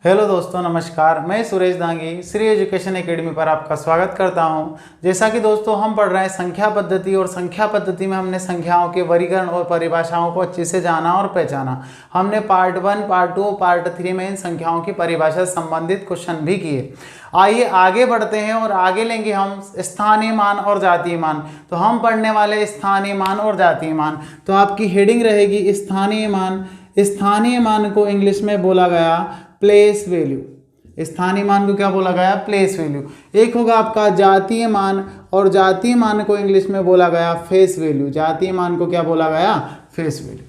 Hello दोस्तों, नमस्कार। मैं सुरेश दांगी श्री एजुकेशन एकेडमी पर आपका स्वागत करता हूं। जैसा कि दोस्तों हम पढ़ रहे हैं संख्या पद्धति, और संख्या पद्धति में हमने संख्याओं के वर्गीकरण और परिभाषाओं को अच्छे से जाना और पहचाना। हमने पार्ट 1, पार्ट 2, पार्ट 3 में इन संख्याओं की परिभाषा से संबंधित क्वेश्चन भी किए। आइए आगे बढ़ते हैं और आगे लेंगे हम स्थानीय मान और जातीय मान। तो हम पढ़ने वाले स्थानीय मान और जातीय मान। तो आपकी हेडिंग रहेगी स्थानीय मान। स्थानीय मान को इंग्लिश में बोला गया प्लेस वैल्यू। स्थानीय मान को क्या बोला गया? Place value. एक होगा आपका जातीय मान, और जातीय मान को इंग्लिश में बोला गया फेस वैल्यू। जातीय मान को क्या बोला गया? Face value.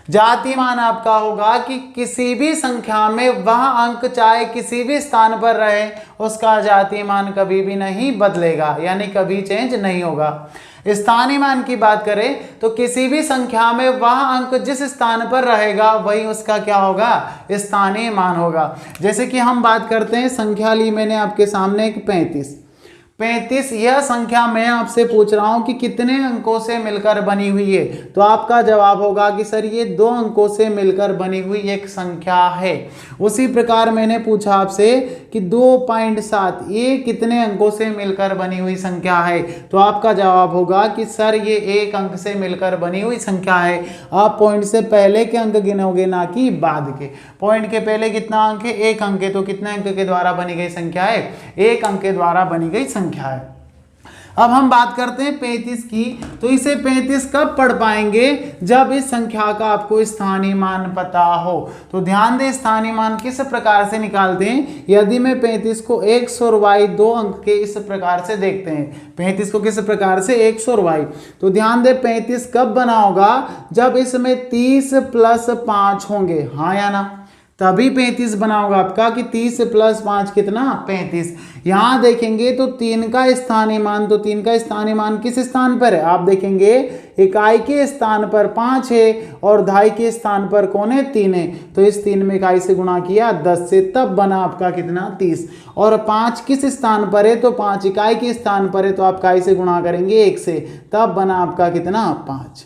जातीय मान आपका होगा कि किसी भी संख्या में वह अंक चाहे किसी भी स्थान पर रहे, उसका जातीय मान कभी भी नहीं बदलेगा, यानी कभी चेंज नहीं होगा। स्थानीय मान की बात करें तो किसी भी संख्या में वह अंक जिस स्थान पर रहेगा वही उसका क्या होगा? स्थानीय मान होगा। जैसे कि हम बात करते हैं, संख्या ली मैंने आपके सामने एक 35। यह संख्या मैं आपसे पूछ रहा हूं कि कितने अंकों से मिलकर बनी हुई है। तो आपका जवाब होगा कि सर ये 2 अंकों से मिलकर बनी हुई एक संख्या है। उसी प्रकार मैंने पूछा आपसे कि 2.7 ये कितने अंकों से मिलकर बनी हुई संख्या है। तो आपका जवाब होगा कि सर ये 1 अंक से मिलकर बनी हुई संख्या है। आप पॉइंट से पहले के अंक गिनोगे, ना कि बाद के। पॉइंट के पहले कितना अंक है? 1 अंक है। तो कितने अंक के द्वारा बनी गई संख्या है? 1 अंक के द्वारा बनी गई संख्या है। अब हम बात करते हैं 35 की। तो इसे 35 कब पढ़ पाएंगे? जब इस संख्या का आपको स्थानीय मान पता हो। तो ध्यान दें, स्थानीय मान किस प्रकार से निकालते हैं। यदि मैं 35 को x और y 2 अंक के इस प्रकार से देखते हैं, 35 को किस प्रकार से? x और y। तो ध्यान दें 35 कब बना होगा? जब इसमें 30 + 5 होंगे, हाँ या ना? तभी 35 बना होगा आपका कि 30 + 5 कितना? 35। यहां देखेंगे तो 3 का स्थानीय मान, तो 3 का स्थानीय मान किस स्थान पर है? आप देखेंगे इकाई के स्थान पर 5 है और दहाई के स्थान पर कौन है? 3 है। तो इस 3 में इकाई से गुणा किया 10 से, तब बना आपका कितना? 30। और 5 किस स्थान पर है? तो 5 इकाई के स्थान पर है, तो आप इकाई से गुणा करेंगे 1 से, तब बना आपका कितना? 5।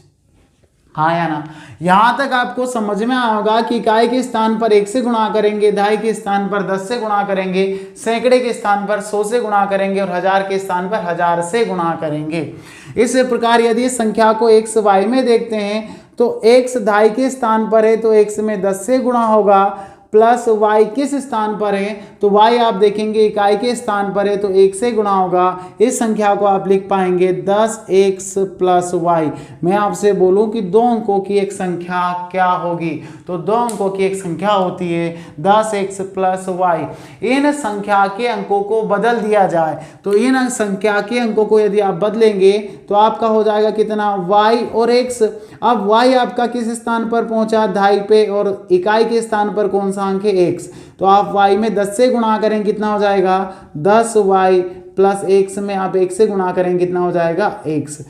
हाँ या ना? यहां तक आपको समझ में आया होगा कि इकाई के स्थान पर 1 से गुणा करेंगे, दहाई के स्थान पर 10 से गुणा करेंगे, सैकड़े के स्थान पर 100 से गुणा करेंगे, और 1000 के स्थान पर 1000 से गुणा करेंगे। इस प्रकार यदि इस संख्या को x y में देखते हैं तो x दहाई के स्थान पर है तो x में 10 से गुणा होगा, प्लस y किस स्थान पर है? तो y आप देखेंगे इकाई के स्थान पर है तो 1 से गुणा होगा। इस संख्या को आप लिख पाएंगे 10x + y। मैं आपसे बोलूं कि 2 अंकों की एक संख्या क्या होगी? तो 2 अंकों की एक संख्या होती है 10x + y। इन संख्या के अंकों को बदल दिया जाए तो इन संख्या के अंकों को यदि आप बदलेंगे तो आपका हो जाएगा कितना? y और x। अब y आपका किस स्थान पर पहुंचा? दहाई पे, और इकाई के स्थान पर कौन सा अंक है? x। तो आप y में 10 से गुणा करें, कितना हो जाएगा? 10y + x में आप 1 से गुणा करें, कितना हो जाएगा? x।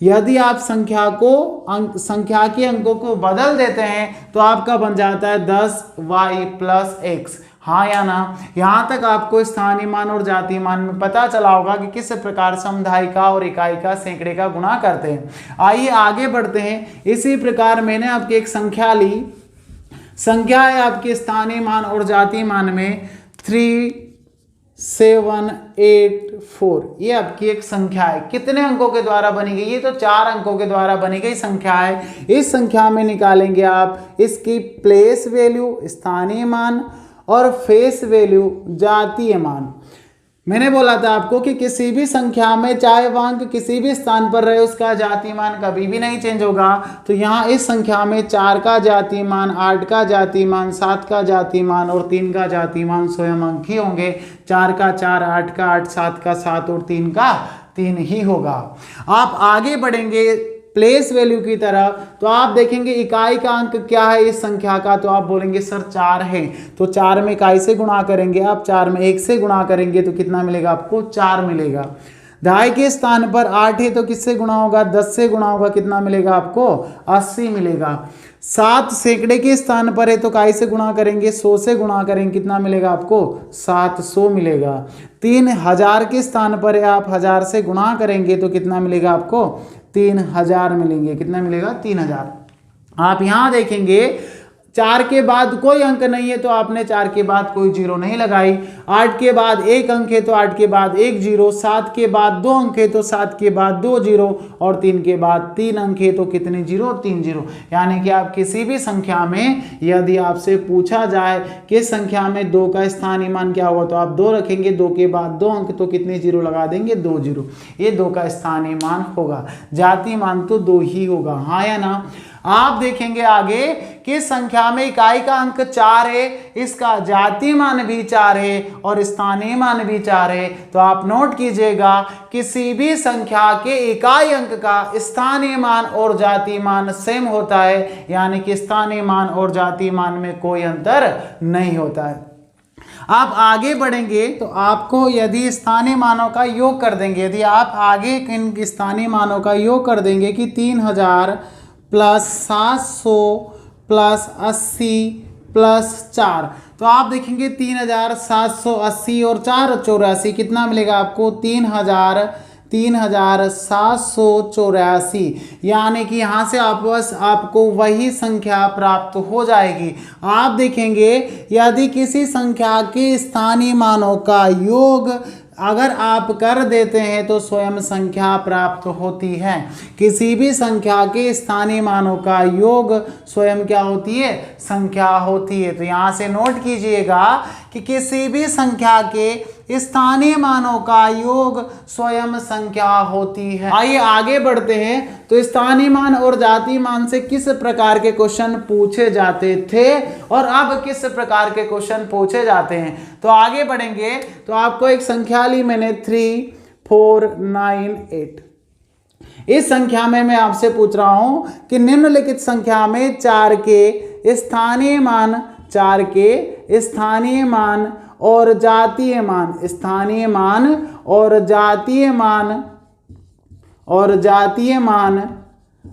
यदि आप संख्या के अंकों को बदल देते हैं तो आपका बन जाता है 10y + x। हाँ या ना? यहां तक आपको स्थानीय मान और जातीय मान में पता चला होगा कि किस प्रकार से हम दहाई का और इकाई का सैकड़े का गुणा करते हैं। आइए आगे बढ़ते हैं। इसी प्रकार मैंने आपकी एक संख्या ली। संख्या है आपके स्थानीय मान और जातीय मान में 3784। ये आपकी एक संख्या है। कितने अंकों के द्वारा बनी गई? ये तो 4 अंकों के द्वारा बनी गई संख्या है। इस संख्या में निकालेंगे आप इसकी प्लेस वैल्यू स्थानीय मान और फेस वैल्यू जातीय मान। मैंने बोला था आपको कि किसी भी संख्या में चाहे वह अंक किसी भी स्थान पर रहे, उसका जातीय मान कभी भी नहीं चेंज होगा। तो यहाँ इस संख्या में 4 का जातीय मान, 8 का जातीय मान, 7 का जातीय मान और 3 का जातीय मान स्वयं अंक ही होंगे। 4 का 4, 8 का 8, 7 का 7 और 3 का 3 ही होगा। आप आगे बढ़ेंगे प्लेस वैल्यू की तरफ तो आप देखेंगे इकाई का अंक क्या है इस संख्या का? तो आप बोलेंगे सर 4 है। तो 4 में इकाई से गुणा करेंगे, आप 4 में 1 से गुणा करेंगे तो कितना मिलेगा आपको? 4 मिलेगा। दहाई के स्थान पर 8 है तो किससे गुणा होगा? 10 से गुणा होगा, कितना मिलेगा आपको? 80 मिलेगा। 7 सैकड़े के स्थान पर है तो इकाई से गुणा करेंगे, 100 से गुणा करेंगे, कितना मिलेगा आपको? 700 मिलेगा। 3000 के स्थान पर है, आप 1000 से गुणा करेंगे तो कितना मिलेगा आपको? 3000 मिलेंगे। कितना मिलेगा? 3000। आप यहां देखेंगे 4 के बाद कोई अंक नहीं है तो आपने 4 के बाद कोई जीरो नहीं लगाई। 8 के बाद एक अंक है तो 8 के बाद एक जीरो। 7 के बाद 2 अंक है तो 7 के बाद 2 जीरो। और 3 के बाद 3 अंक है तो कितने जीरो? 3 जीरो। यानी कि आप किसी भी संख्या में यदि आपसे पूछा जाए कि संख्या में 2 का स्थानीय मान क्या होगा तो आप 2 रखेंगे। 2 के बाद 2 अंक तो कितने जीरो लगा देंगे? 2 जीरो। ये 2 का स्थानीय मान होगा। जाति मान तो 2 ही होगा, हाँ या ना। आप देखेंगे आगे कि संख्या में इकाई का अंक 4 है, इसका जाति मान भी 4 है और स्थानीय मान भी 4 है। तो आप नोट कीजिएगा किसी भी संख्या के इकाई अंक का स्थानीय मान और जाति मान सेम होता है, यानी कि स्थानीय मान और जाति मान में कोई अंतर नहीं होता है। आप आगे बढ़ेंगे तो आपको यदि स्थानीय मानों का योग कर देंगे, यदि आप आगे इन स्थानीय मानों का योग कर देंगे कि 3000 प्लस 700 प्लस 80 प्लस 4, तो आप देखेंगे 3780 और 484 कितना मिलेगा आपको? 3784, यानी कि यहाँ से आपको वही संख्या प्राप्त हो जाएगी। आप देखेंगे यदि किसी संख्या के स्थानीय मानों का योग अगर आप कर देते हैं तो स्वयं संख्या प्राप्त होती है। किसी भी संख्या के स्थानीय मानों का योग स्वयं क्या होती है? संख्या होती है। तो यहाँ से नोट कीजिएगा कि किसी भी संख्या के स्थानीय मानों का योग स्वयं संख्या होती है। आइए आगे बढ़ते हैं। तो स्थानीय मान और जातीय मान से किस प्रकार के क्वेश्चन पूछे जाते थे और अब किस प्रकार के क्वेश्चन पूछे जाते हैं, तो आगे बढ़ेंगे। तो आपको एक संख्या ली मैंने 3498। इस संख्या में मैं आपसे पूछ रहा हूं कि निम्नलिखित संख्या में 4 के स्थानीय मान, 4 के स्थानीय मान और जातीय मान, स्थानीय मान और जातीय मान और जातीय मान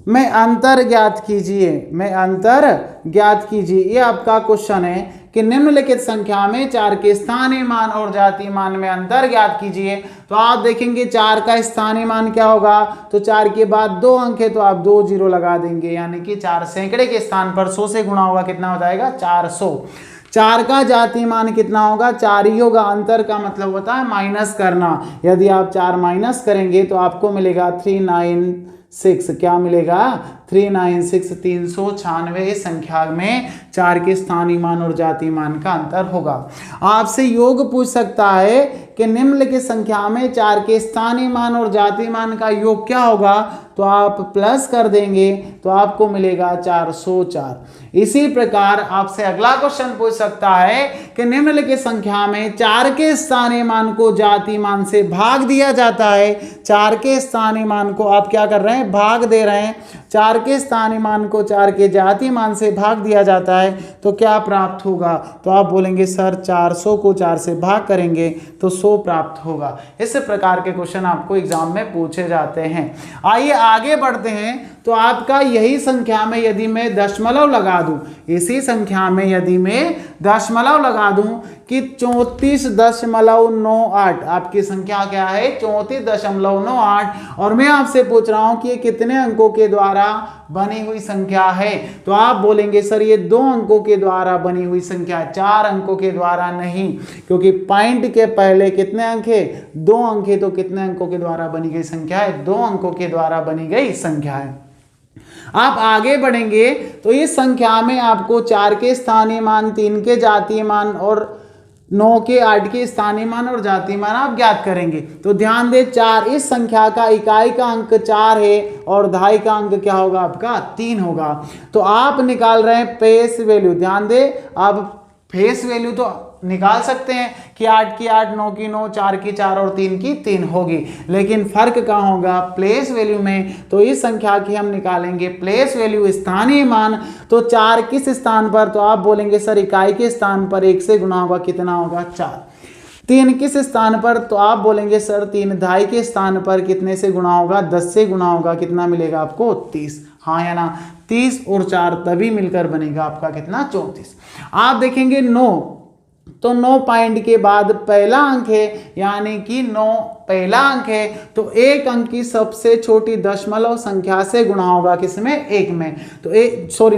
में अंतर ज्ञात कीजिए, में अंतर ज्ञात कीजिए। ये आपका क्वेश्चन है कि निम्नलिखित संख्या में 4 के स्थानीय मान और जातीय मान में अंतर ज्ञात कीजिए। तो आप देखेंगे 4 का स्थानीय मान क्या होगा? तो 4 के बाद 2 अंक है तो आप 2 जीरो लगा देंगे, यानी कि 4 सैकड़े के स्थान पर 100 से गुणा होगा, कितना हो जाएगा? 400। 4 का जातीय मान कितना होगा? 4 ही होगा। अंतर का मतलब होता है माइनस करना। यदि आप 4 माइनस करेंगे तो आपको मिलेगा 396। क्या मिलेगा? 396, 396 संख्या में 4 के स्थानीय मान और जातीय मान का अंतर होगा। आपसे योग पूछ सकता है कि निम्नलिखित संख्या में 4 के स्थानीय मान और जातीय मान का योग क्या होगा, तो आप प्लस कर देंगे तो आपको मिलेगा 404। इसी प्रकार आपसे अगला क्वेश्चन पूछ सकता है कि निम्नलिखित संख्या में 4 के स्थानीय मान को जातीय मान से भाग दिया जाता है। 4 के स्थानीय मान को आप क्या कर रहे हैं? भाग दे रहे हैं। 4 के स्थानीय मान को 4 के जातीय मान से भाग दिया जाता है तो क्या प्राप्त होगा? तो आप बोलेंगे सर 400 को 4 से भाग करेंगे तो 100 प्राप्त होगा। इस प्रकार के क्वेश्चन आपको एग्जाम में पूछे जाते हैं। आइए आगे बढ़ते हैं। तो आपका यही संख्या में यदि मैं दशमलव लगा दूं, इसी संख्या में यदि मैं दशमलव लगा दूं कि 34.98, आपकी संख्या क्या है? 34.98, और मैं आपसे पूछ रहा हूं कि ये कितने अंकों के द्वारा बनी हुई संख्या है, तो आप बोलेंगे सर ये 2 अंकों के द्वारा बनी हुई संख्या, 4 अंकों के द्वारा नहीं, क्योंकि पॉइंट के पहले कितने अंक है? 2 अंक है। तो कितने अंकों के द्वारा बनी गई संख्या है? 2 अंकों के द्वारा बनी गई संख्या है। आप आगे बढ़ेंगे तो इस संख्या में आपको 4 के स्थानीय मान, 3 के जातीय मान और 9 के 8 के स्थानीय मान और जातीय मान आप ज्ञात करेंगे। तो ध्यान दें 4, इस संख्या का इकाई का अंक 4 है और दहाई का अंक क्या होगा? आपका 3 होगा। तो आप निकाल रहे हैं फेस वैल्यू। ध्यान दें आप फेस वैल्यू तो निकाल सकते हैं कि 8 की 8, 9 की 9, 4 की 4 और 3 की 3 होगी, लेकिन फर्क कहाँ होगा? प्लेस वैल्यू में। तो इस संख्या की हम निकालेंगे प्लेस वैल्यू, स्थानीय मान। तो 4 किस स्थान पर? तो आप बोलेंगे सर इकाई के स्थान पर 1 से गुणा होगा, कितना होगा? 4। 3 किस स्थान पर? तो आप बोलेंगे सर 3 दहाई के स्थान पर कितने से गुणा होगा? 10 से गुणा होगा, कितना मिलेगा आपको? 30। हाँ या ना? 30 और 4 तभी मिलकर बनेगा आपका कितना? 34। आप देखेंगे 9, तो 9 पॉइंट के बाद पहला अंक है, यानी कि 9 पहला अंक है, तो एक अंक की सबसे छोटी दशमलव संख्या से गुणा होगा, किसमें? 1 में। तो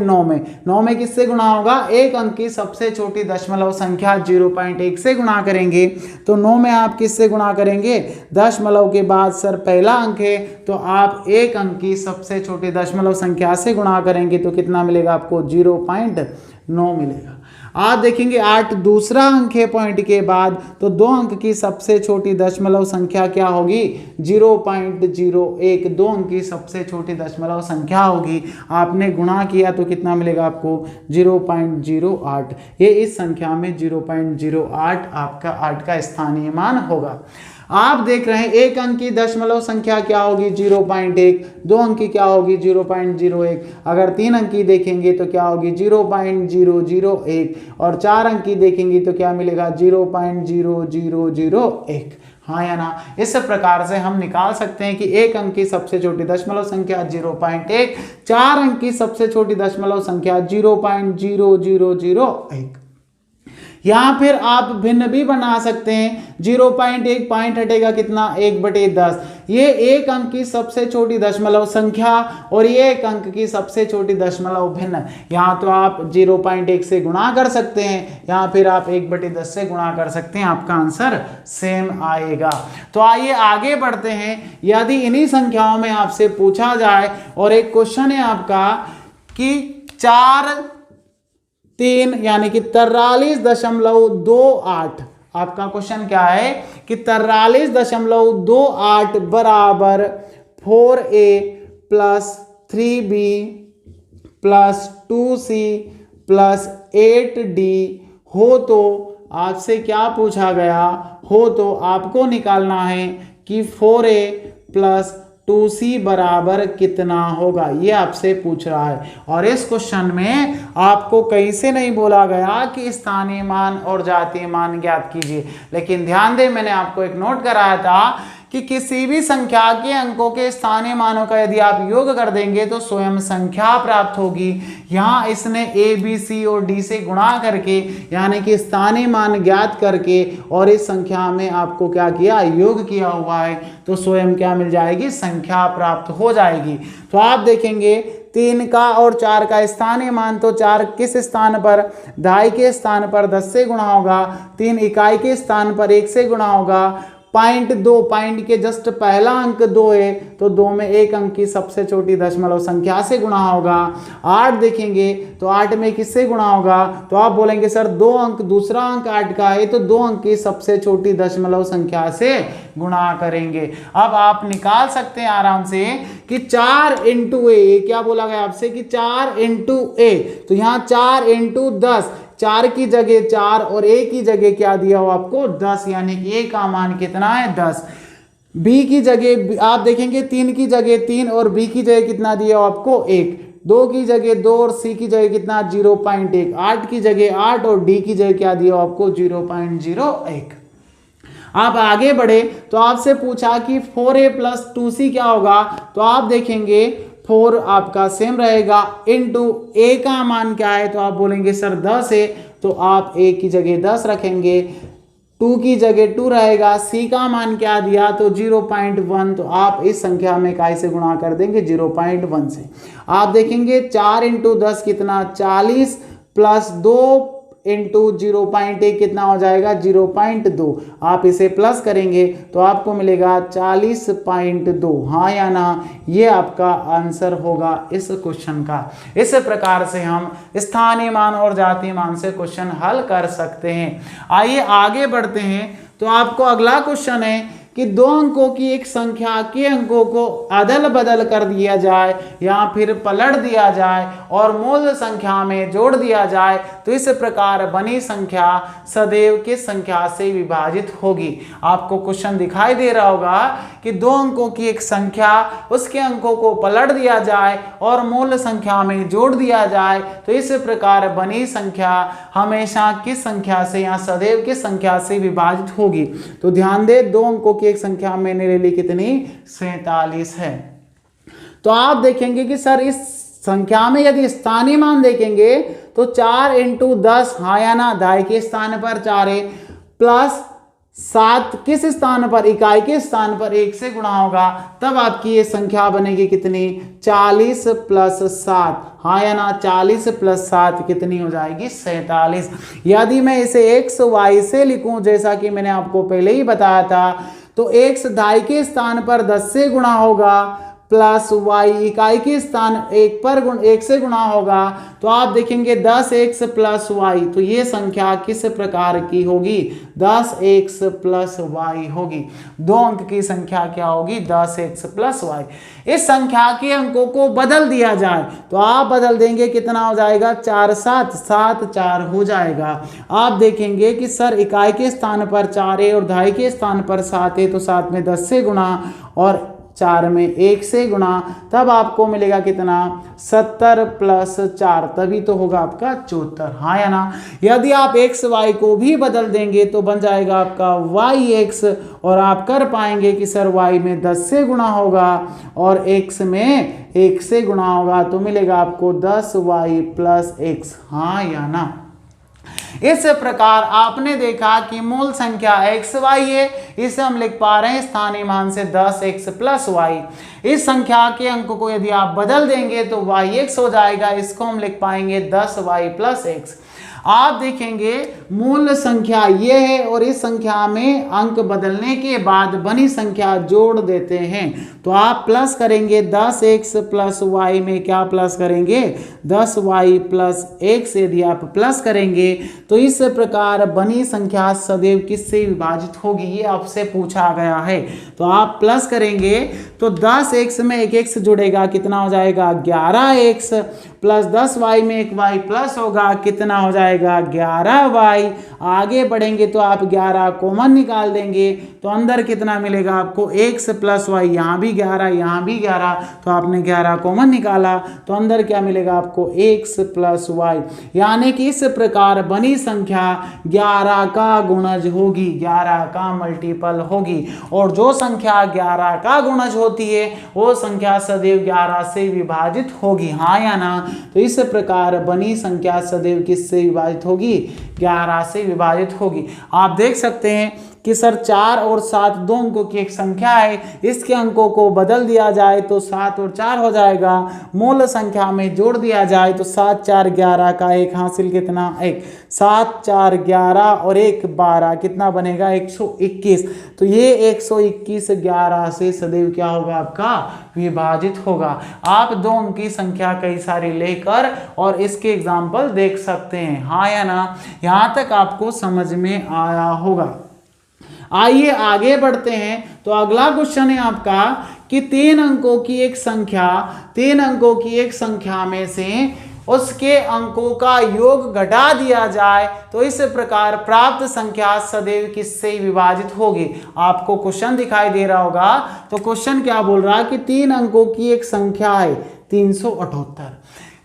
9 में, 9 में किससे गुणा होगा? एक अंक की सबसे छोटी दशमलव संख्या 0.1 से गुणा करेंगे। तो 9 में आप किससे गुणा करेंगे? दशमलव के बाद सर पहला अंक है, तो आप एक अंक की सबसे छोटी दशमलव संख्या से गुणा करेंगे तो कितना मिलेगा आपको? 0.9 मिलेगा। आप देखेंगे 8 दूसरा अंक है पॉइंट के बाद, तो 2 अंक की सबसे छोटी दशमलव संख्या क्या होगी? 0.01, 2 अंक की सबसे छोटी दशमलव संख्या होगी। आपने गुणा किया तो कितना मिलेगा आपको? 0.08। ये इस संख्या में 0.08 आपका 8 का स्थानीय मान होगा। आप देख रहे हैं एक अंक की दशमलव संख्या क्या होगी? 0.1, 2 अंक की क्या होगी? 0.01, अगर 3 अंक की देखेंगे तो क्या होगी? 0.001, और 4 अंक की देखेंगे तो क्या मिलेगा? 0.0001। हाँ या ना? इस प्रकार से हम निकाल सकते हैं कि एक अंक की सबसे छोटी दशमलव संख्या 0.1, 4 अंक की सबसे छोटी दशमलव संख्या 0.0001। यहाँ फिर आप भिन्न भी बना सकते हैं। 0.1 पॉइंट हटेगा कितना? 1/10। ये एक अंक की सबसे छोटी दशमलव संख्या और ये एक अंक की सबसे छोटी दशमलव भिन्न। यहाँ तो आप 0.1 से गुणा कर सकते हैं, यहाँ फिर आप 1/10 से गुणा कर सकते हैं, आपका आंसर सेम आएगा। तो आइए आगे बढ़ते हैं। यदि इन्हीं संख्याओं में आपसे पूछा जाए और एक क्वेश्चन है आपका कि 3 यानी कि 43.28, आपका क्वेश्चन क्या है कि 43.28 बराबर 4a plus 3b plus 2c plus 8d हो, तो आपसे क्या पूछा गया हो? तो आपको निकालना है कि 4a प्लस 2c बराबर कितना होगा, ये आपसे पूछ रहा है। और इस क्वेश्चन में आपको कहीं से नहीं बोला गया कि स्थानीय मान और जातीय मान ज्ञात कीजिए, लेकिन ध्यान दें मैंने आपको एक नोट कराया था कि किसी भी संख्या के अंकों के स्थानीय मानों का यदि आप योग कर देंगे तो स्वयं संख्या प्राप्त होगी। यहाँ इसने a, b, c और d से गुणा करके यानी कि स्थानीय मान ज्ञात करके और इस संख्या में आपको क्या किया? योग किया हुआ है, तो स्वयं क्या मिल जाएगी? संख्या प्राप्त हो जाएगी। तो आप देखेंगे 3 का और 4 का स्थानीय मान, तो 4 किस स्थान पर? दहाई के स्थान पर 10 से गुणा होगा, 3 इकाई के स्थान पर 1 से गुणा होगा, 0.2 पॉइंट के जस्ट पहला अंक 2 है, तो 2 में एक अंक की सबसे छोटी दशमलव संख्या से गुणा होगा। 8 देखेंगे तो 8 में किससे गुणा होगा? तो आप बोलेंगे सर 2 अंक, दूसरा अंक 8 का है, तो 2 अंक की सबसे छोटी दशमलव संख्या से गुणा करेंगे। अब आप निकाल सकते हैं आराम से कि 4 इंटू ए, क्या बोला गया आपसे कि 4 इंटू ए, तो यहाँ 4 इंटू 10, 4 की जगह 4 और a की जगह क्या दिया हो आपको? 10, यानी कि a का मान कितना है? 10। b की जगह आप देखेंगे 3 की जगह 3 और b की जगह कितना दिया हो आपको? 1। 2 की जगह 2 और c की जगह कितना? 0.1। 8 की जगह 8 और d की जगह क्या दिया हो आपको? 0.01। आप आगे बढ़े तो आपसे पूछा कि 4a प्लस 2c क्या होगा? तो आप देखेंगे 4 आपका सेम रहेगा इंटू a का मान क्या है? तो आप बोलेंगे सर 10 है, तो आप a की जगह 10 रखेंगे, 2 की जगह 2 रहेगा, c का मान क्या दिया? तो 0.1, तो आप इस संख्या में काय से गुणा कर देंगे? 0.1 से। आप देखेंगे 4 इंटू 10 कितना? 40 प्लस 2 इंटू 0.1 कितना हो जाएगा? 0.2। आप इसे प्लस करेंगे तो आपको मिलेगा 40.2। हाँ या ना? ये आपका आंसर होगा इस क्वेश्चन का। इस प्रकार से हम स्थानीय मान और जातीय मान से क्वेश्चन हल कर सकते हैं। आइए आगे बढ़ते हैं। तो आपको अगला क्वेश्चन है कि 2 अंकों की एक संख्या के अंकों को अदल बदल कर दिया जाए या फिर पलट दिया जाए और मूल संख्या में जोड़ दिया जाए, तो इस प्रकार बनी संख्या सदैव किस संख्या से विभाजित होगी? आपको क्वेश्चन दिखाई दे रहा होगा कि 2 अंकों की एक संख्या, उसके अंकों को पलट दिया जाए और मूल संख्या में जोड़ दिया जाए, तो इस प्रकार बनी संख्या हमेशा किस संख्या से या सदैव किस संख्या से विभाजित होगी? तो ध्यान दे, 2 अंकों की एक संख्या मैंने ले ली कितनी? 47 है। तो आप देखेंगे कि सर इस संख्या में यदि स्थानीय मान देखेंगे तो 4 इंटू 10, हाँ या ना, दाएं के स्थान पर 4 है, प्लस 7 किस स्थान पर, इकाई के स्थान पर 1 से गुणा होगा, तब आपकी ये संख्या बनेगी कितनी, 40 प्लस 7, हाँ या ना, 40 प्लस 7 कितनी हो जाएगी, 47। यदि मैं इसे x y से लिखूं जैसा कि मैंने आपको पहले ही बताया था, तो x दाई के स्थान पर 10 से गुणा होगा, प्लस y इकाई के स्थान 1 से गुणा होगा, तो आप देखेंगे 10x प्लस y, तो ये संख्या किस प्रकार की होगी, 10x प्लस y होगी। 2 अंक की संख्या क्या होगी, 10x प्लस y। इस संख्या के अंकों को बदल दिया जाए तो आप बदल देंगे, कितना हो जाएगा, 4 7 7 4 हो जाएगा। आप देखेंगे कि सर इकाई के स्थान पर 4 है और दाई के स्थान पर 7 है, तो 7 में 10 से गुणा और 4 में 1 से गुणा, तब आपको मिलेगा कितना, 70 प्लस 4, तभी तो होगा आपका 74, हाँ या ना। यदि आप x y को भी बदल देंगे तो बन जाएगा आपका yx, और आप कर पाएंगे कि सर y में 10 से गुणा होगा और x में 1 से गुणा होगा, तो मिलेगा आपको 10y प्लस x, हाँ या ना। इस प्रकार आपने देखा कि मूल संख्या x y है, इसे हम लिख पा रहे हैं स्थानीय मान से 10x प्लस y। इस संख्या के अंक को यदि आप बदल देंगे तो yx हो जाएगा, इसको हम लिख पाएंगे 10y प्लस x। आप देखेंगे मूल संख्या ये है और इस संख्या में अंक बदलने के बाद बनी संख्या जोड़ देते हैं, तो आप प्लस करेंगे 10x प्लस y में क्या प्लस करेंगे, 10y प्लस x। यदि आप प्लस करेंगे तो इस प्रकार बनी संख्या सदैव किससे विभाजित होगी, ये आपसे पूछा गया है। तो आप प्लस करेंगे तो 10x में एक x जुड़ेगा, कितना हो जाएगा, 11x, प्लस 10y में एक y प्लस होगा, कितना हो जाएगा, 11y। आगे बढ़ेंगे तो आप 11 कॉमन निकाल देंगे, तो अंदर कितना मिलेगा आपको, x प्लस y, यहाँ भी 11 यहाँ भी 11, तो आपने 11 कॉमन निकाला, तो अंदर क्या मिलेगा आपको, x प्लस y। यानी कि इस प्रकार बनी संख्या 11 का गुणज होगी, 11 का मल्टीपल होगी, और जो संख्या 11 का गुणज होती है वो संख्या सदैव 11 से विभाजित होगी, हाँ या ना। तो इस प्रकार बनी संख्या सदैव किससे विभाजित होगी, 11 से विभाजित होगी। आप देख सकते हैं कि सर 4 और 7 दो अंकों की एक संख्या है, इसके अंकों को बदल दिया जाए तो 7 और 4 हो जाएगा, मूल संख्या में जोड़ दिया जाए तो 7 4 11 का 1 हासिल, कितना 1, 7 4 11 और 1 12, कितना बनेगा 121। तो ये 121 11 से सदैव क्या होगा आपका, विभाजित होगा। आप दो अंक की संख्या कई सारी लेकर और इसके एग्जाम्पल देख सकते हैं, हाँ या ना। यहाँ तक आपको समझ में आया होगा। आइए आगे बढ़ते हैं। तो अगला क्वेश्चन है आपका कि 3 अंकों की एक संख्या में से उसके अंकों का योग घटा दिया जाए तो इस प्रकार प्राप्त संख्या सदैव किससे विभाजित होगी। आपको क्वेश्चन दिखाई दे रहा होगा, तो क्वेश्चन क्या बोल रहा है कि 3 अंकों की एक संख्या है 378।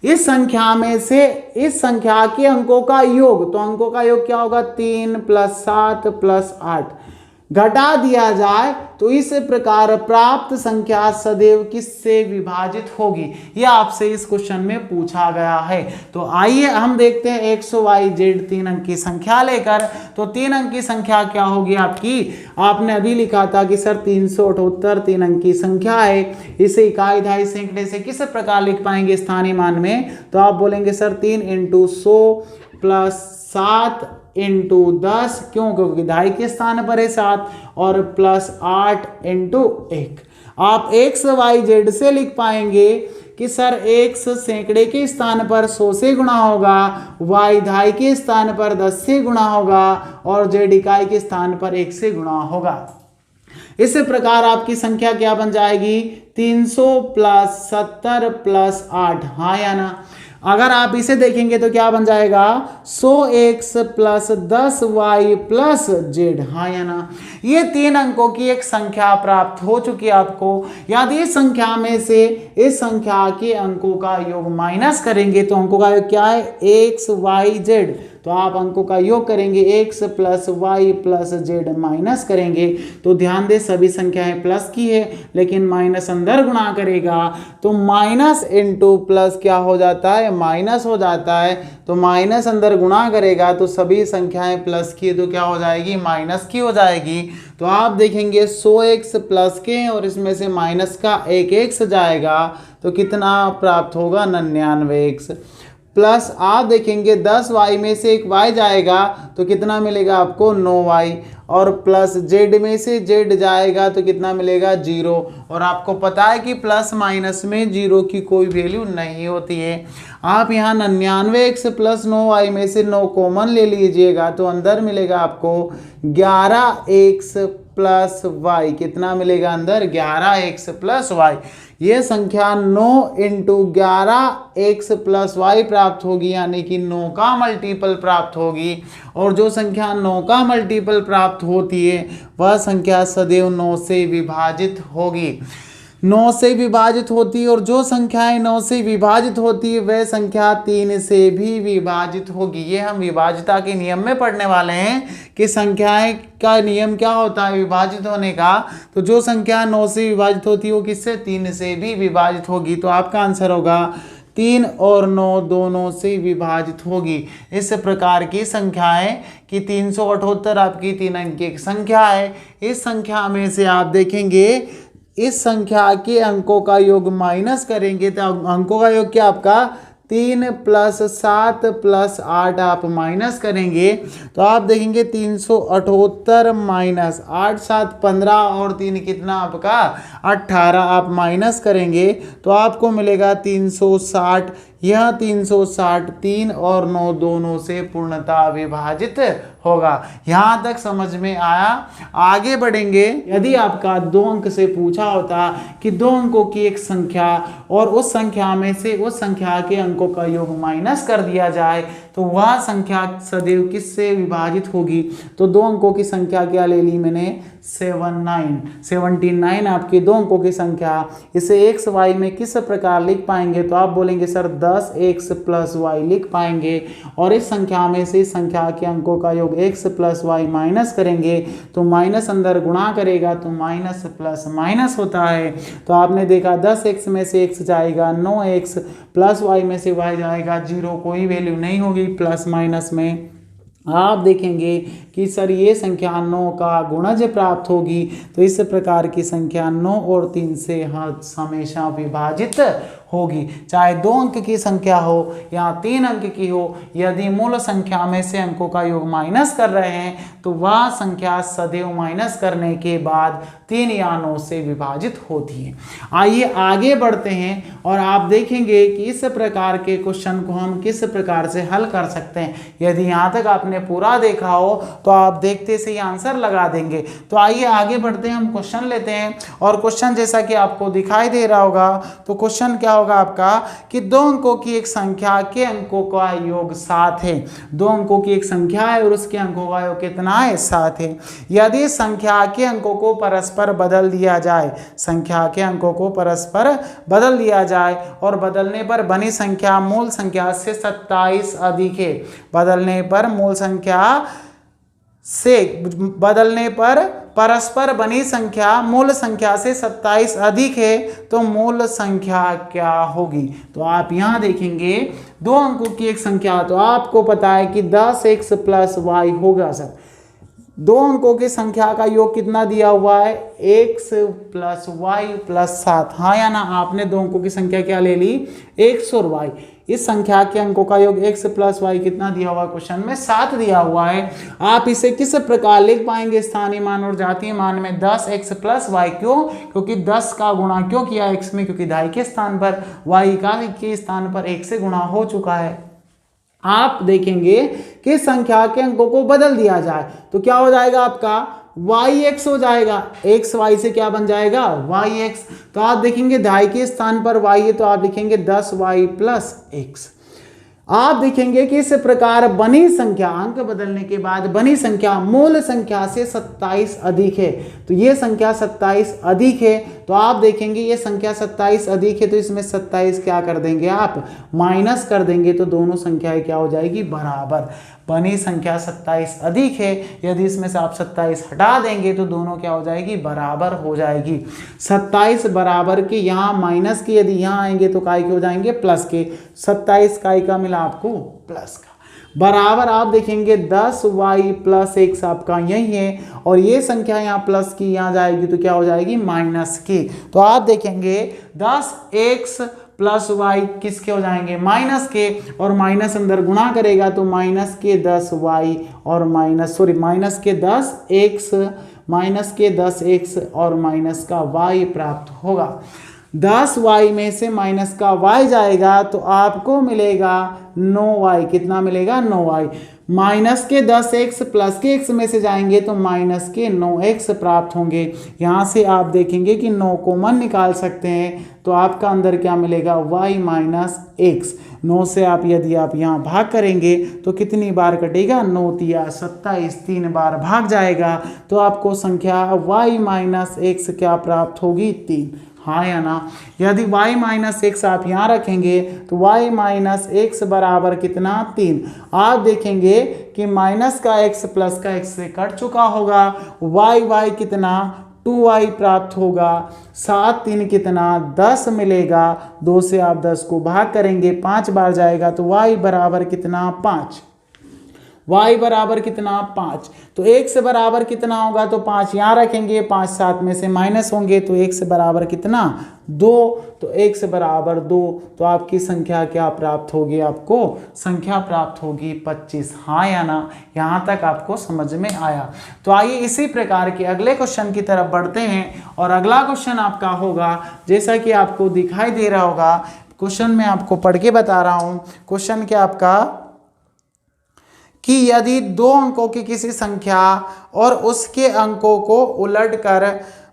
इस संख्या में से इस संख्या के अंकों का योग, तो अंकों का योग क्या होगा, 3 प्लस 7 प्लस 8 घटा दिया जाए तो इस प्रकार प्राप्त संख्या सदैव किससे विभाजित होगी। यह आपसे इस क्वेश्चन में पूछा गया है। तो आइए हम देखते हैं x y z 3 अंक की संख्या लेकर। तो 3 अंक की संख्या क्या होगी आपकी, आपने अभी लिखा था कि सर 378 3 अंक की संख्या है, इसे इकाई दहाई सैकड़े से किस प्रकार लिख पाएंगे स्थानीय मान में। तो आप बोलेंगे सर 3 × 100 प्लस 7 इंटू 10, क्यों, क्योंकि दहाई के स्थान पर है 7, और प्लस 8 इंटू 1। आप x y z से लिख पाएंगे कि सर x सैकड़े के स्थान पर 100 से गुणा होगा, y दहाई के स्थान पर 10 से गुणा होगा और z इकाई के स्थान पर 1 से गुणा होगा। इस प्रकार आपकी संख्या क्या बन जाएगी, 300 प्लस 70 प्लस 8, हाँ या ना। अगर आप इसे देखेंगे तो क्या बन जाएगा, 100x plus 10y plus z, हाँ या ना। ये 3 अंकों की एक संख्या प्राप्त हो चुकी है आपको। यदि इस संख्या में से इस संख्या के अंकों का योग माइनस करेंगे तो अंकों का योग क्या है, x y z, तो आप अंकों का योग करेंगे, x plus Y plus Z minus करेंगे। तो ध्यान दें सभी संख्याएं प्लस की है लेकिन माइनस अंदर गुणा करेगा तो माइनस इंटू प्लस क्या हो जाता है, माइनस हो जाता है। तो माइनस अंदर गुणा करेगा तो सभी संख्याएं प्लस की है तो क्या हो जाएगी, माइनस की हो जाएगी। तो आप देखेंगे 100x प्लस के हैं और इसमें से माइनस का एक x जाएगा तो कितना प्राप्त होगा, 99x। प्लस आप देखेंगे 10y में से एक y जाएगा तो कितना मिलेगा आपको, 9y। और प्लस z में से z जाएगा तो कितना मिलेगा, 0। और आपको पता है कि प्लस माइनस में 0 की कोई वैल्यू नहीं होती है। आप यहाँ 99x प्लस 9y में से 9 कॉमन ले लीजिएगा तो अंदर मिलेगा आपको 11x प्लस y। कितना मिलेगा अंदर, 11x प्लस y। ये संख्या 9 इंटू 11x प्लस y प्राप्त होगी, यानी कि 9 का मल्टीपल प्राप्त होगी। और जो संख्या 9 का मल्टीपल प्राप्त होती है वह संख्या सदैव 9 से विभाजित होगी, 9 से विभाजित होती है। और जो संख्याएं 9 से विभाजित होती है वह संख्या 3 से भी विभाजित होगी। ये हम विभाजिता के नियम में पढ़ने वाले हैं कि संख्याएं का नियम क्या होता है विभाजित होने का। तो जो संख्या 9 से विभाजित होती है वो किससे, 3 से भी विभाजित होगी। तो आपका आंसर होगा 3 और 9 दोनों से विभाजित होगी। इस प्रकार की संख्याएं कि 378 आपकी 3 अंक की एक संख्या है। इस संख्या में से आप देखेंगे इस संख्या के अंकों का योग माइनस करेंगे तो अंकों का योग क्या आपका 3 प्लस 7 प्लस 8 आप माइनस करेंगे तो आप देखेंगे 378 माइनस 8 7 15 और 3 कितना आपका 18 आप माइनस करेंगे तो आपको मिलेगा 360। यह 360 3 और 9 दोनों से पूर्णतः विभाजित होगा। यहाँ तक समझ में आया। आगे बढ़ेंगे। यदि आपका 2 अंक से पूछा होता कि 2 अंकों की एक संख्या और उस संख्या में से उस संख्या के अंकों का योग माइनस कर दिया जाए तो वह संख्या सदैव किससे विभाजित होगी। तो 2 अंकों की संख्या क्या ले ली मैंने, 79 आपकी 2 अंकों की संख्या। इसे x y में किस प्रकार लिख पाएंगे तो आप बोलेंगे सर 10x प्लस वाई लिख पाएंगे। और इस संख्या में से इस संख्या के अंकों का योग x प्लस वाई माइनस करेंगे तो माइनस अंदर गुणा करेगा तो माइनस प्लस माइनस होता है। तो आपने देखा 10x में से x जाएगा 9x प्लस y में से y जाएगा 0, कोई वैल्यू नहीं होगी प्लस माइनस में। आप देखेंगे कि सर ये संख्या 9 का गुणज प्राप्त होगी। तो इस प्रकार की संख्या 9 और 3 से हमेशा विभाजित होगी, चाहे 2 अंक की संख्या हो या 3 अंक की हो। यदि मूल संख्या में से अंकों का योग माइनस कर रहे हैं तो वह संख्या सदैव माइनस करने के बाद 3 या 9 से विभाजित होती है। आइए आगे बढ़ते हैं और आप देखेंगे कि इस प्रकार के क्वेश्चन को हम किस प्रकार से हल कर सकते हैं। यदि यहाँ तक आपने पूरा देखा हो तो आप देखते से ही आंसर लगा देंगे। तो आइए आगे बढ़ते हैं, हम क्वेश्चन लेते हैं। और क्वेश्चन जैसा कि आपको दिखाई दे रहा होगा तो क्वेश्चन क्या होगा आपका कि 2 अंकों की एक संख्या के अंकों का योग 7 है। 2 अंकों की एक संख्या है और उसके अंकों का योग कितना है, 7 है। यदि संख्या के अंकों को परस्पर बदल दिया जाए, संख्या के अंकों को परस्पर बदल दिया जाए और बदलने पर बनी संख्या मूल संख्या से 27 अधिक है। बदलने पर मूल संख्या से बदलने पर परस्पर बनी संख्या मूल संख्या से 27 अधिक है तो मूल संख्या क्या होगी। तो आप यहाँ देखेंगे 2 अंकों की एक संख्या, तो आपको पता है कि 10x प्लस वाई होगा। सर 2 अंकों की संख्या का योग कितना दिया हुआ है, x प्लस वाई प्लस 7। हाँ या ना, आपने 2 अंकों की संख्या क्या ले ली, x और y। इस संख्या के अंकों का योग x प्लस वाई कितना दिया हुआ है, क्वेश्चन में 7 दिया हुआ है। आप इसे किस प्रकार लिख पाएंगे, स्थानीय मान और जातीय मान में 10x प्लस वाई। क्यों, क्योंकि 10 का गुणा क्यों किया x में, क्योंकि दाई के स्थान पर y का के स्थान पर 1 से गुणा हो चुका है। आप देखेंगे कि संख्या के अंकों को बदल दिया जाए तो क्या हो जाएगा आपका yx हो जाएगा, x y से क्या बन जाएगा yx। तो आप देखेंगे दाई के स्थान पर y है तो आप लिखेंगे 10y प्लस x। आप देखेंगे कि इस प्रकार बनी संख्या, अंक बदलने के बाद बनी संख्या मूल संख्या से 27 अधिक है। तो ये संख्या 27 अधिक है तो तो आप देखेंगे ये संख्या 27 अधिक है, तो इसमें 27 क्या कर देंगे आप माइनस कर देंगे, तो दोनों संख्याएं क्या हो जाएगी बराबर। बनी संख्या 27 अधिक है, यदि इसमें से आप 27 हटा देंगे तो दोनों क्या हो जाएगी बराबर हो जाएगी। 27 बराबर के यहाँ माइनस के यदि यहाँ आएंगे तो काय के हो जाएंगे प्लस के। 27 काय का मिला आपको प्लस का, बराबर आप देखेंगे 10y प्लस x आपका यही है, और ये संख्या यहाँ प्लस की यहाँ जाएगी तो क्या हो जाएगी माइनस की। तो आप देखेंगे 10x प्लस वाई किसके हो जाएंगे माइनस के, और माइनस अंदर गुणा करेगा तो माइनस के 10y और माइनस के 10x, माइनस के 10x और माइनस का y प्राप्त होगा। 10y में से माइनस का y जाएगा तो आपको मिलेगा 9y। कितना मिलेगा 9y। माइनस के 10x प्लस के x में से जाएंगे तो माइनस के 9x प्राप्त होंगे। यहाँ से आप देखेंगे कि 9 कॉमन निकाल सकते हैं, तो आपका अंदर क्या मिलेगा y माइनस x। 9 से आप यदि आप यहाँ भाग करेंगे तो कितनी बार कटेगा 9 तिया 27, 3 बार भाग जाएगा, तो आपको संख्या y माइनस x क्या प्राप्त होगी 3। हाँ या ना। यदि y माइनस x आप यहाँ रखेंगे तो y माइनस x बराबर कितना 3। आप देखेंगे कि माइनस का x प्लस का x से कट चुका होगा, y कितना 2y प्राप्त होगा। 7 3 कितना 10 मिलेगा, 2 से आप 10 को भाग करेंगे 5 बार जाएगा तो y बराबर कितना 5। y बराबर कितना 5। तो x बराबर कितना होगा तो 5 यहाँ रखेंगे, 5 7 में से माइनस होंगे तो x बराबर कितना 2। तो x बराबर 2, तो आपकी संख्या क्या प्राप्त होगी, आपको संख्या प्राप्त होगी 25। हाँ या ना। यहाँ तक आपको समझ में आया। तो आइए इसी प्रकार के अगले क्वेश्चन की तरफ बढ़ते हैं, और अगला क्वेश्चन आपका होगा जैसा कि आपको दिखाई दे रहा होगा। क्वेश्चन में आपको पढ़ के बता रहा हूँ। क्वेश्चन क्या आपका कि यदि 2 अंकों की किसी संख्या और उसके अंकों को उलटकर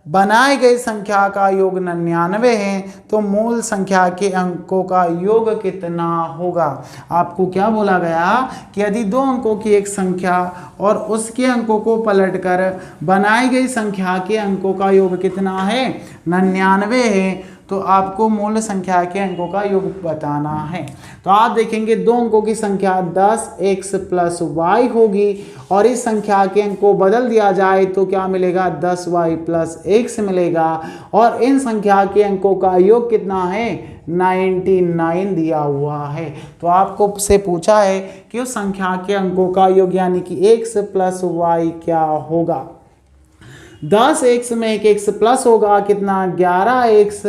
बनाई गई संख्या का योग 99 है तो मूल संख्या के अंकों का योग कितना होगा। आपको क्या बोला गया कि यदि 2 अंकों की एक संख्या और उसके अंकों को पलटकर बनाई गई संख्या के अंकों का योग कितना है 99 है, तो आपको मूल संख्या के अंकों का योग बताना है। तो आप देखेंगे 2 अंकों की संख्या 10x प्लस y होगी, और इस संख्या के अंक को बदल दिया जाए तो क्या मिलेगा 10y प्लस x मिलेगा, और इन संख्या के अंकों का योग कितना है 99 दिया हुआ है। तो आपको से पूछा है कि उस संख्या के अंकों का योग यानी कि x प्लस y क्या होगा। 10x में एक x प्लस होगा कितना 11x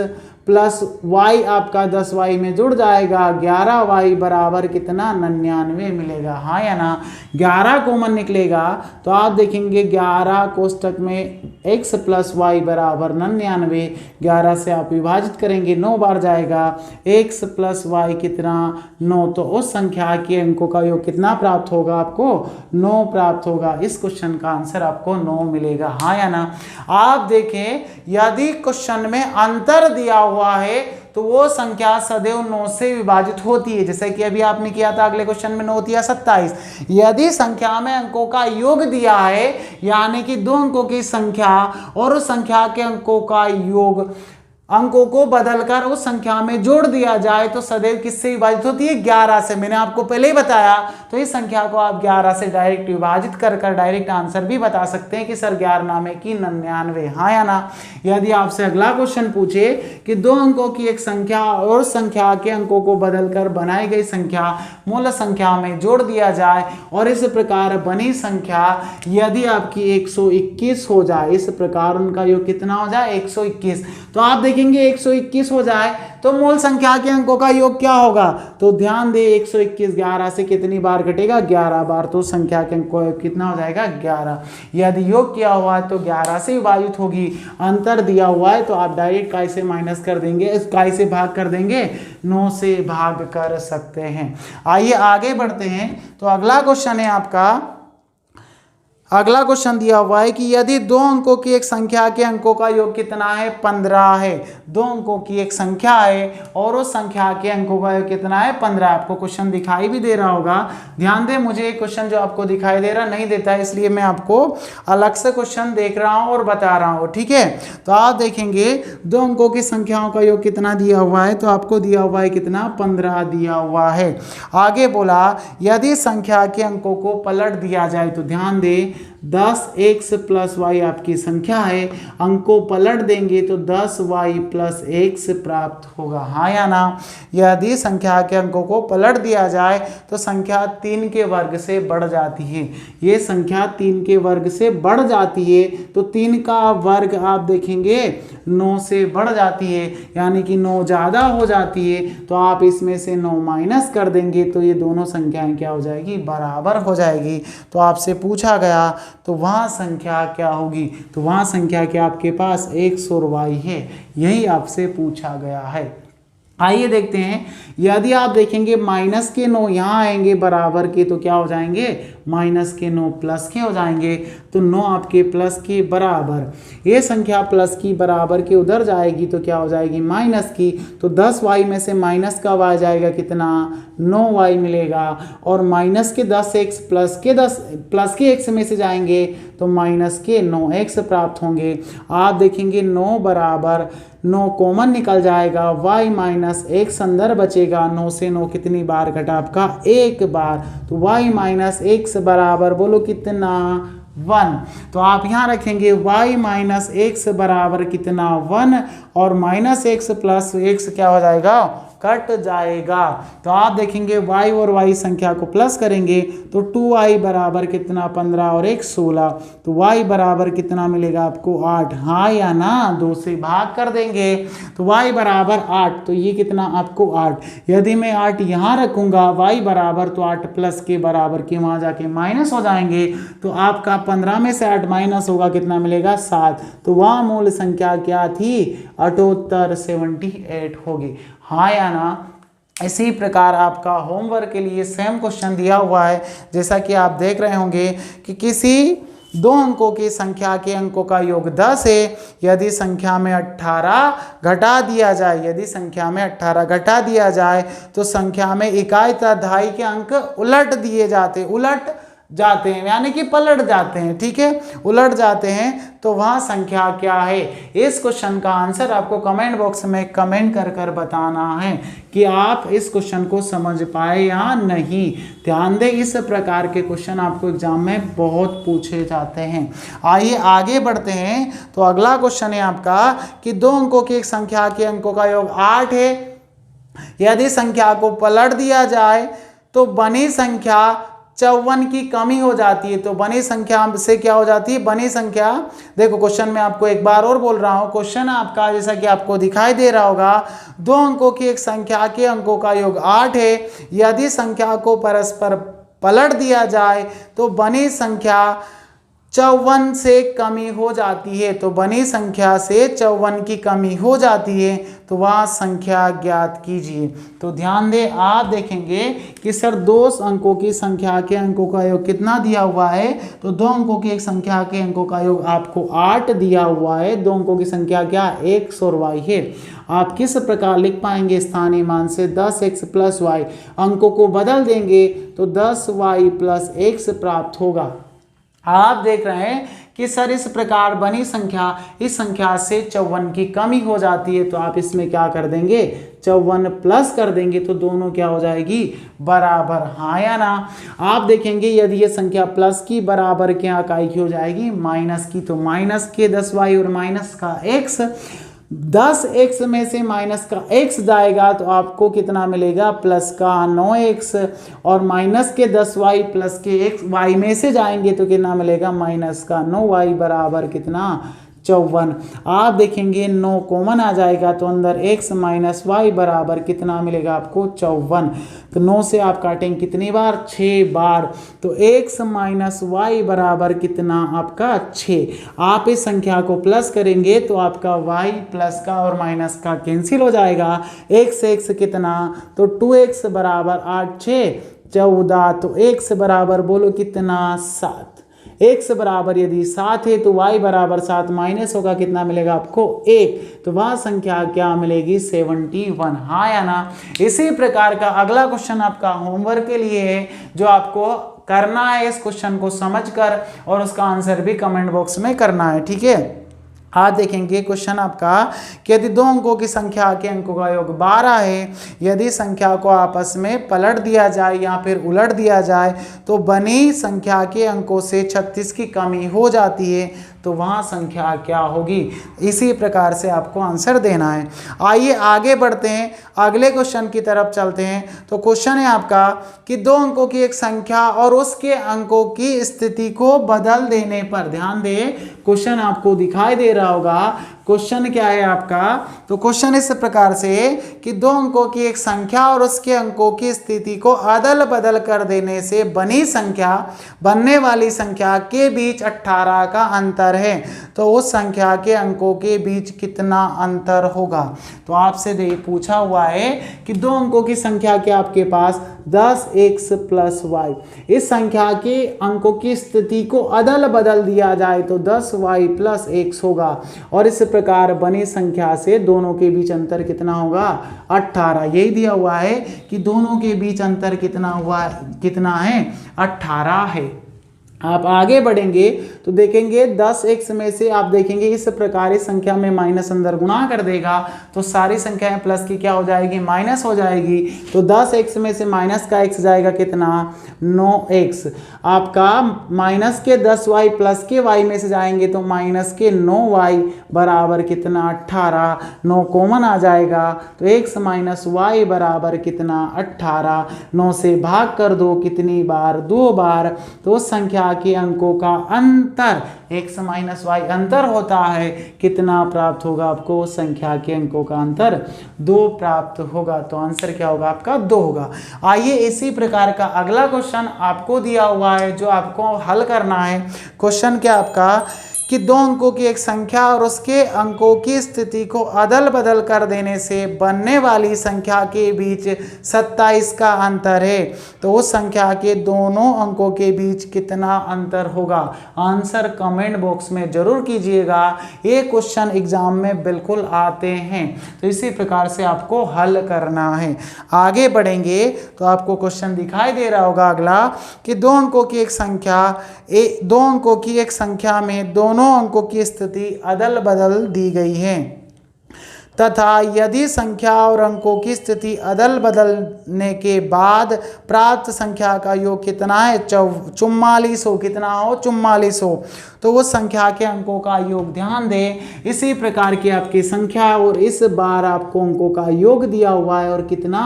प्लस y आपका 10y में जुड़ जाएगा, 11y बराबर कितना 99 मिलेगा। हाँ या ना। 11 कॉमन निकलेगा तो आप देखेंगे 11 कोष्टक में x प्लस y बराबर 99, 11 से आप विभाजित करेंगे 9 बार जाएगा, x प्लस y कितना 9, तो उस संख्या के अंकों का योग कितना प्राप्त होगा आपको 9 प्राप्त होगा। इस क्वेश्चन का आंसर आपको 9 मिलेगा। हाँ या ना। आप देखें यदि क्वेश्चन में अंतर दिया हुआ है तो वो संख्या सदैव 9 से विभाजित होती है, जैसे कि अभी आपने किया था अगले क्वेश्चन में 9 या 27। यदि संख्या में अंकों का योग दिया है यानी कि 2 अंकों की संख्या और उस संख्या के अंकों का योग अंकों को बदलकर उस संख्या में जोड़ दिया जाए तो सदैव किससे विभाजित होती है 11 से। मैंने आपको पहले ही बताया, तो इस संख्या को आप 11 से डायरेक्ट विभाजित कर डायरेक्ट आंसर भी बता सकते हैं कि सर 11 नामे की 99। हाँ या ना। यदि आपसे अगला क्वेश्चन पूछे कि 2 अंकों की एक संख्या और संख्या के अंकों को बदलकर बनाई गई संख्या मूल संख्या में जोड़ दिया जाए और इस प्रकार बनी संख्या यदि आपकी 121 हो जाए, इस प्रकार उनका योग कितना हो जाए 121, तो आप देखिए 121 हो जाए तो मूल संख्या के अंकों का योग क्या होगा। तो ध्यान दे 121 11 से कितनी बार घटेगा 11 बार, तो संख्या के अंकों का कितना हो जाएगा 11। यदि योग किया हुआ है तो 11 से विभाजित होगी, अंतर दिया हुआ है तो आप डायरेक्ट काय से माइनस कर देंगे, काय से भाग कर देंगे 9 से भाग कर सकते हैं। आइए आगे बढ़ते हैं। तो अगला क्वेश्चन है आपका अगला क्वेश्चन दिया हुआ है कि यदि दो अंकों की एक संख्या के अंकों का योग कितना है 15 है। दो अंकों की एक संख्या है और उस संख्या के अंकों का योग कितना है 15। आपको क्वेश्चन दिखाई भी दे रहा होगा। ध्यान दें, मुझे एक क्वेश्चन जो आपको दिखाई दे रहा नहीं देता है, इसलिए मैं आपको अलग से क्वेश्चन देख रहा हूं और बता रहा हूं। ठीक है, तो आप देखेंगे दो अंकों की संख्याओं का योग कितना दिया हुआ है, तो आपको दिया हुआ है कितना 15 दिया हुआ है। आगे बोला यदि संख्या के अंकों को पलट दिया जाए, तो ध्यान दें 10x प्लस वाई आपकी संख्या है, अंक को पलट देंगे तो 10y प्लस x प्राप्त होगा, हाँ या ना। यदि संख्या के अंकों को पलट दिया जाए तो संख्या 3 के वर्ग से बढ़ जाती है। ये संख्या 3 के वर्ग से बढ़ जाती है, तो 3 का वर्ग आप देखेंगे 9 से बढ़ जाती है, यानी कि 9 ज़्यादा हो जाती है। तो आप इसमें से 9 माइनस कर देंगे तो ये दोनों संख्याएं क्या हो जाएगी, बराबर हो जाएगी। तो आपसे पूछा गया तो वहाँ संख्या क्या होगी, तो वहाँ संख्या क्या आपके पास x और y है, यही आपसे पूछा गया है। आइए देखते हैं, यदि आप देखेंगे माइनस के 9 यहाँ आएंगे बराबर के, तो क्या हो जाएंगे माइनस के 9 प्लस के हो जाएंगे, तो 9 आपके प्लस के बराबर। ये संख्या प्लस की बराबर के उधर जाएगी तो क्या हो जाएगी माइनस की, तो 10y में से माइनस का y जाएगा कितना 9y मिलेगा, और माइनस के 10x प्लस के x में से जाएंगे तो माइनस के 9x प्राप्त होंगे। आप देखेंगे 9 बराबर 9 कॉमन निकल जाएगा, y माइनस x अंदर बचेगा, 9 से 9 कितनी बार घटा आपका एक बार, तो y माइनस x बराबर बोलो कितना 1। तो आप यहाँ रखेंगे y माइनस x बराबर कितना 1, और माइनस x प्लस x क्या हो जाएगा कट जाएगा। तो आप देखेंगे y और y संख्या को प्लस करेंगे तो 2y बराबर कितना 15 और 1 16, तो y बराबर कितना मिलेगा आपको 8, हाँ या ना। 2 से भाग कर देंगे तो y बराबर 8, तो ये कितना आपको 8। यदि मैं 8 यहाँ रखूँगा y बराबर, तो 8 प्लस के बराबर के वहाँ जाके माइनस हो जाएंगे, तो आपका 15 में से 8 माइनस होगा कितना मिलेगा 7। तो वह मूल संख्या क्या थी 78 78 होगी, हाँ या ना। इसी प्रकार आपका होमवर्क के लिए सेम क्वेश्चन दिया हुआ है, जैसा कि आप देख रहे होंगे कि किसी दो अंकों की संख्या के अंकों का योग 10 है। यदि संख्या में 18 घटा दिया जाए, यदि संख्या में 18 घटा दिया जाए तो संख्या में इकाई तथा दहाई के अंक उलट दिए जाते हैं, यानी कि पलट जाते हैं। ठीक है, उलट जाते हैं, तो वहाँ संख्या क्या है। इस क्वेश्चन का आंसर आपको कमेंट बॉक्स में कमेंट कर बताना है कि आप इस क्वेश्चन को समझ पाए या नहीं। ध्यान दें, इस प्रकार के क्वेश्चन आपको एग्जाम में बहुत पूछे जाते हैं। आइए आगे बढ़ते हैं। तो अगला क्वेश्चन है आपका कि दो अंकों की एक संख्या के अंकों का योग 8 है। यदि संख्या को पलट दिया जाए तो बनी संख्या 54 की कमी हो जाती है। तो बनी संख्या से क्या हो जाती है, बनी संख्या, देखो क्वेश्चन में आपको एक बार और बोल रहा हूँ, क्वेश्चन आपका जैसा कि आपको दिखाई दे रहा होगा, दो अंकों की एक संख्या के अंकों का योग 8 है। यदि संख्या को परस्पर पलट दिया जाए तो बनी संख्या 54 से कमी हो जाती है। तो बनी संख्या से 54 की कमी हो जाती है, तो वह संख्या ज्ञात कीजिए। तो ध्यान दें, आप देखेंगे कि सर दो अंकों की संख्या के अंकों का योग कितना दिया हुआ है, तो दो अंकों की एक संख्या के अंकों का योग आपको 8 दिया हुआ है। दो अंकों की संख्या क्या x और y है। आप किस प्रकार लिख पाएंगे, स्थानीय मान से 10x प्लस y, अंकों को बदल देंगे तो 10y प्लस x प्राप्त होगा। आप देख रहे हैं कि सर इस प्रकार बनी संख्या इस संख्या से 54 की कमी हो जाती है, तो आप इसमें क्या कर देंगे 54 प्लस कर देंगे, तो दोनों क्या हो जाएगी बराबर, हाँ या ना। आप देखेंगे यदि ये संख्या प्लस की बराबर के इकाई की हो जाएगी माइनस की, तो माइनस के 10y और माइनस का x, 10x में से माइनस का x जाएगा तो आपको कितना मिलेगा प्लस का 9x, और माइनस के 10y प्लस के x y में से जाएंगे तो कितना मिलेगा माइनस का 9y बराबर कितना 54। आप देखेंगे 9 कॉमन आ जाएगा तो अंदर x माइनस वाई बराबर कितना मिलेगा आपको 54। तो 9 से आप काटेंगे कितनी बार 6 बार, तो x माइनस वाई बराबर कितना आपका 6। आप इस संख्या को प्लस करेंगे तो आपका y प्लस का और माइनस का कैंसिल हो जाएगा। x कितना, तो 2x बराबर 8 6 14, तो x बराबर बोलो कितना 7। x बराबर यदि 7 है तो y बराबर 7 माइनस होगा, कितना मिलेगा आपको 1, तो वह संख्या क्या मिलेगी 71। हाँ या ना। इसी प्रकार का अगला क्वेश्चन आपका होमवर्क के लिए है, जो आपको करना है इस क्वेश्चन को समझकर और उसका आंसर भी कमेंट बॉक्स में करना है, ठीक है। आज देखेंगे क्वेश्चन आपका कि यदि दो अंकों की संख्या के अंकों का योग 12 है, यदि संख्या को आपस में पलट दिया जाए या फिर उलट दिया जाए तो बनी संख्या के अंकों से 36 की कमी हो जाती है, तो वहाँ संख्या क्या होगी। इसी प्रकार से आपको आंसर देना है। आइए आगे बढ़ते हैं, अगले क्वेश्चन की तरफ चलते हैं। तो क्वेश्चन है आपका कि दो अंकों की एक संख्या और उसके अंकों की स्थिति को बदल देने पर, ध्यान दें क्वेश्चन आपको दिखाई दे रहा होगा, क्वेश्चन क्या है आपका। तो क्वेश्चन इस प्रकार से कि दो अंकों की एक संख्या और उसके अंकों की स्थिति को अदल बदल कर देने से बनी संख्या, बनने वाली संख्या के बीच 18 का अंतर है, तो उस संख्या के अंकों के बीच कितना अंतर होगा। तो आपसे पूछा हुआ है कि दो अंकों की संख्या के आपके पास 10x + y, इस संख्या के अंकों की स्थिति को अदल बदल दिया जाए तो 10y + x होगा, और इस प्रकार बनी संख्या से दोनों के बीच अंतर कितना होगा 18। यही दिया हुआ है कि दोनों के बीच अंतर कितना हुआ, कितना है 18 है। आप आगे बढ़ेंगे तो देखेंगे 10x में से आप देखेंगे इस प्रकार इस संख्या में माइनस अंदर गुणा कर देगा तो सारी संख्याएं प्लस की क्या हो जाएगी, माइनस हो जाएगी। तो 10x में से माइनस का x जाएगा कितना 9x, आपका माइनस के 10y प्लस के y में से जाएंगे तो माइनस के 9y बराबर कितना 18, 9 कॉमन आ जाएगा तो x - y बराबर कितना 18, 9 से भाग कर दो कितनी बार, 2 बार, तो संख्या के अंकों का अंतर x - y अंतर होता है, कितना प्राप्त होगा आपको, संख्या के अंकों का अंतर 2 प्राप्त होगा। तो आंसर क्या होगा आपका 2 होगा। आइए इसी प्रकार का अगला क्वेश्चन आपको दिया हुआ है जो आपको हल करना है। क्वेश्चन क्या आपका कि दो अंकों की एक संख्या और उसके अंकों की स्थिति को अदल बदल कर देने से बनने वाली संख्या के बीच 27 का अंतर है, तो उस संख्या के दोनों अंकों के बीच कितना अंतर होगा। आंसर कमेंट बॉक्स में जरूर कीजिएगा, ये क्वेश्चन एग्जाम में बिल्कुल आते हैं, तो इसी प्रकार से आपको हल करना है। आगे बढ़ेंगे तो आपको क्वेश्चन दिखाई दे रहा होगा अगला कि दो अंकों की एक संख्या, दो अंकों की एक संख्या में दोनों अंकों की स्थिति अदल बदल दी गई है तथा यदि संख्या और अंकों की स्थिति अदल बदलने के बाद प्राप्त संख्या का योग कितना है 44 हो, कितना हो 44 हो, तो वो संख्या के अंकों का योग, ध्यान दें इसी प्रकार की आपकी संख्या और इस बार आपको अंकों का योग दिया हुआ है और कितना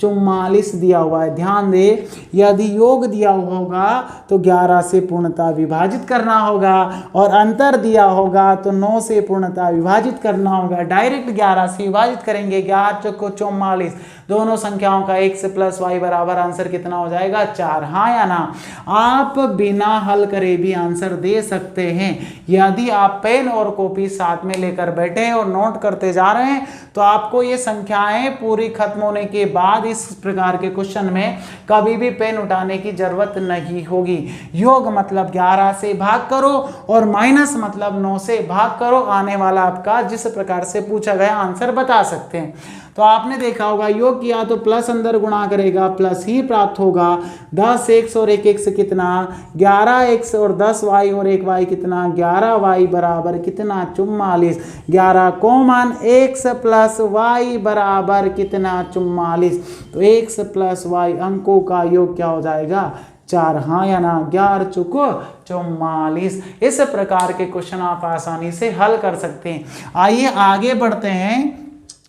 44 दिया हुआ है। ध्यान दें यदि योग दिया हुआ होगा तो 11 से पूर्णतः विभाजित करना होगा और अंतर दिया होगा तो 9 से पूर्णतः विभाजित करना होगा। डायरेक्ट 11 से विभाजित करेंगे, 11 चौको 44, दोनों संख्याओं का x + y बराबर आंसर कितना हो जाएगा 4। हाँ या ना। आप बिना हल करे भी आंसर दे सकते हैं। यदि आप पेन और कॉपी साथ में लेकर बैठे हैं और नोट करते जा रहे हैं तो आपको ये संख्याएं पूरी खत्म होने के बाद इस प्रकार के क्वेश्चन में कभी भी पेन उठाने की जरूरत नहीं होगी। योग मतलब 11 से भाग करो और माइनस मतलब 9 से भाग करो, आने वाला आपका जिस प्रकार से पूछा गया आंसर बता सकते हैं। तो आपने देखा होगा योग किया तो प्लस अंदर गुणा करेगा प्लस ही प्राप्त होगा। 10x और 1x कितना 11x और 10y और 1y कितना 11y बराबर कितना 44, 11 कॉमन x + y बराबर कितना 44, तो x + y अंकों का योग क्या हो जाएगा 4। हाँ या ना। 11 चौको 44। इस प्रकार के क्वेश्चन आप आसानी से हल कर सकते हैं। आइए आगे बढ़ते हैं।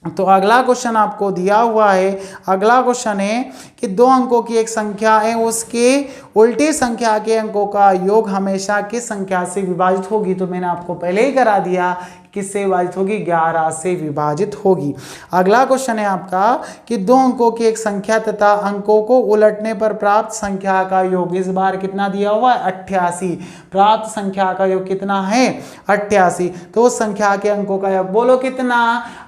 तो अगला क्वेश्चन आपको दिया हुआ है। अगला क्वेश्चन है कि दो अंकों की एक संख्या है, उसके उल्टी संख्या के अंकों का योग हमेशा किस संख्या से विभाजित होगी। तो मैंने आपको पहले ही करा दिया किससे विभाजित होगी, 11 से विभाजित होगी। अगला क्वेश्चन है आपका कि दो अंकों की एक संख्या तथा अंकों को उलटने पर प्राप्त संख्या का योग, इस बार कितना दिया हुआ है 88। प्राप्त संख्या का योग कितना है 88, तो उस संख्या के अंकों का योग बोलो कितना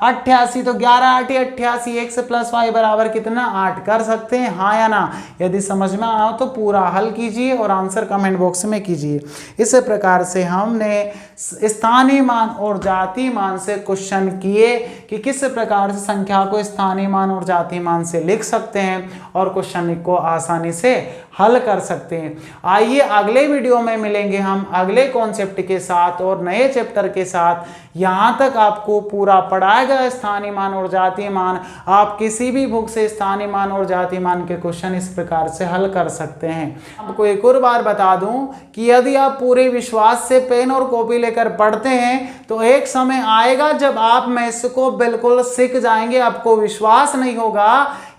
88, तो 11 8 88, x + y बराबर कितना 8 कर सकते हैं। हाँ या ना। यदि समझ में आया तो पूरा हल कीजिए और आंसर कमेंट बॉक्स में कीजिए। इस प्रकार से हमने स्थानीय मान और जातीय मान से क्वेश्चन किए कि किस प्रकार से संख्या को स्थानीय मान और जातीय मान से लिख सकते हैं और क्वेश्चन को आसानी से हल कर सकते हैं। आइए अगले वीडियो में मिलेंगे हम अगले कॉन्सेप्ट के साथ और नए चैप्टर के साथ। यहाँ तक आपको पूरा पढ़ाया गया स्थानीय मान और जातीय मान। आप किसी भी बुक से स्थानीय मान और जातीय मान के क्वेश्चन इस प्रकार से हल कर सकते हैं। आपको एक और बार बता दूं कि यदि आप पूरे विश्वास से पेन और कॉपी लेकर पढ़ते हैं तो एक समय आएगा जब आप मैथ्स को बिल्कुल सीख जाएंगे। आपको विश्वास नहीं होगा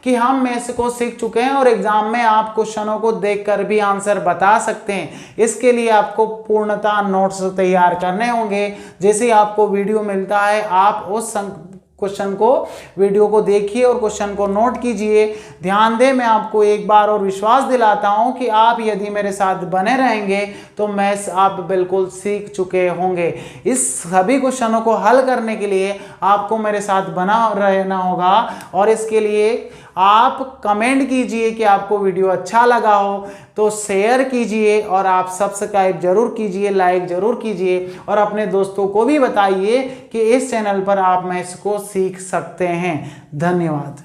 कि हम मैथ्स को सीख चुके हैं और एग्जाम में आप क्वेश्चनों को देखकर भी आंसर बता सकते हैं। इसके लिए आपको पूर्णतः नोट्स तैयार करने होंगे। जैसे ही आपको वीडियो मिलता है आप उस क्वेश्चन को वीडियो को देखिए और क्वेश्चन को नोट कीजिए। ध्यान दें, मैं आपको एक बार और विश्वास दिलाता हूं कि आप यदि मेरे साथ बने रहेंगे तो मैथ्स आप बिल्कुल सीख चुके होंगे। इस सभी क्वेश्चनों को हल करने के लिए आपको मेरे साथ बना रहना होगा और इसके लिए आप कमेंट कीजिए कि आपको वीडियो अच्छा लगा हो तो शेयर कीजिए और आप सब्सक्राइब जरूर कीजिए, लाइक जरूर कीजिए और अपने दोस्तों को भी बताइए कि इस चैनल पर आप मैथ्स को सीख सकते हैं। धन्यवाद।